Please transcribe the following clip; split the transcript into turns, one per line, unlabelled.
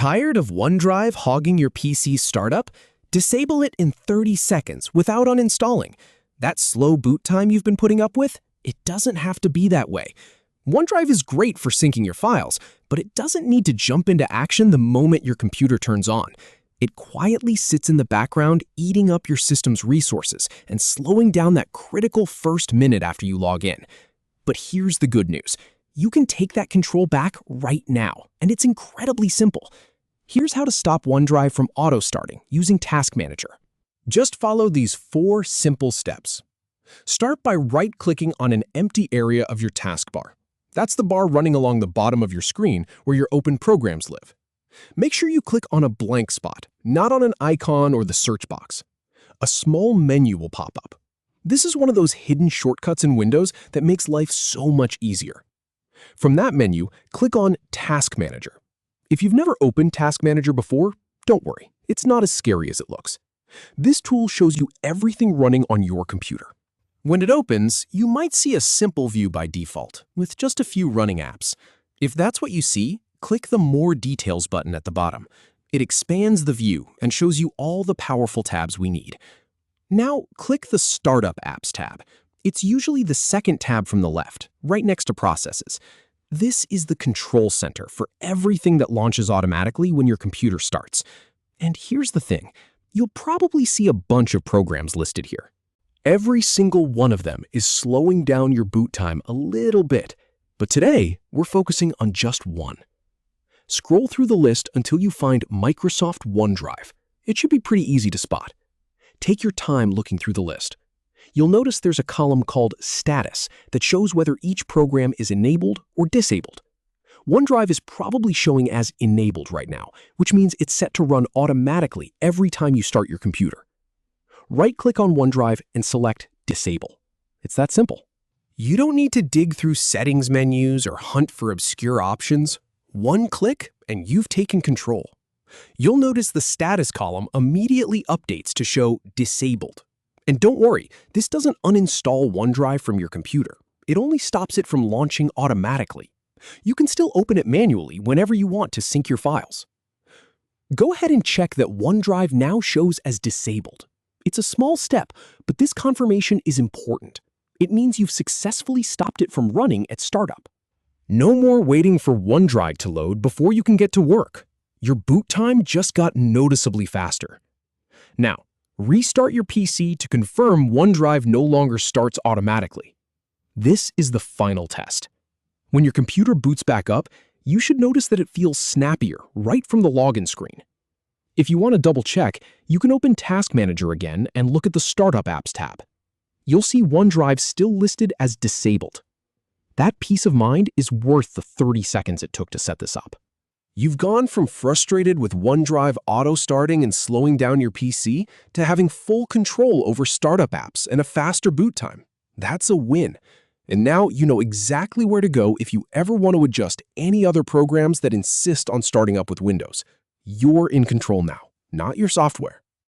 Tired of OneDrive hogging your PC's startup? Disable it in 30 seconds without uninstalling. That slow boot time you've been putting up with? It doesn't have to be that way. OneDrive is great for syncing your files, but it doesn't need to jump into action the moment your computer turns on. It quietly sits in the background, eating up your system's resources and slowing down that critical first minute after you log in. But here's the good news. You can take that control back right now, and it's incredibly simple. Here's how to stop OneDrive from auto-starting using Task Manager. Just follow these 4 simple steps. Start by right-clicking on an empty area of your taskbar. That's the bar running along the bottom of your screen where your open programs live. Make sure you click on a blank spot, not on an icon or the search box. A small menu will pop up. This is one of those hidden shortcuts in Windows that makes life so much easier. From that menu, click on Task Manager. If you've never opened Task Manager before, don't worry, it's not as scary as it looks. This tool shows you everything running on your computer. When it opens, you might see a simple view by default, with just a few running apps. If that's what you see, click the More Details button at the bottom. It expands the view and shows you all the powerful tabs we need. Now, click the Startup Apps tab. It's usually the second tab from the left, right next to Processes. This is the control center for everything that launches automatically when your computer starts. And here's the thing, you'll probably see a bunch of programs listed here. Every single one of them is slowing down your boot time a little bit, but today we're focusing on just one. Scroll through the list until you find Microsoft OneDrive. It should be pretty easy to spot. Take your time looking through the list. You'll notice there's a column called Status that shows whether each program is enabled or disabled. OneDrive is probably showing as enabled right now, which means it's set to run automatically every time you start your computer. Right-click on OneDrive and select Disable. It's that simple. You don't need to dig through settings menus or hunt for obscure options. One click and you've taken control. You'll notice the status column immediately updates to show Disabled. And don't worry, this doesn't uninstall OneDrive from your computer. It only stops it from launching automatically. You can still open it manually whenever you want to sync your files. Go ahead and check that OneDrive now shows as disabled. It's a small step, but this confirmation is important. It means you've successfully stopped it from running at startup. No more waiting for OneDrive to load before you can get to work. Your boot time just got noticeably faster. Now, restart your PC to confirm OneDrive no longer starts automatically. This is the final test. When your computer boots back up, you should notice that it feels snappier right from the login screen. If you want to double-check, you can open Task Manager again and look at the Startup Apps tab. You'll see OneDrive still listed as disabled. That peace of mind is worth the 30 seconds it took to set this up. You've gone from frustrated with OneDrive auto-starting and slowing down your PC to having full control over startup apps and a faster boot time. That's a win. And now you know exactly where to go if you ever want to adjust any other programs that insist on starting up with Windows. You're in control now, not your software.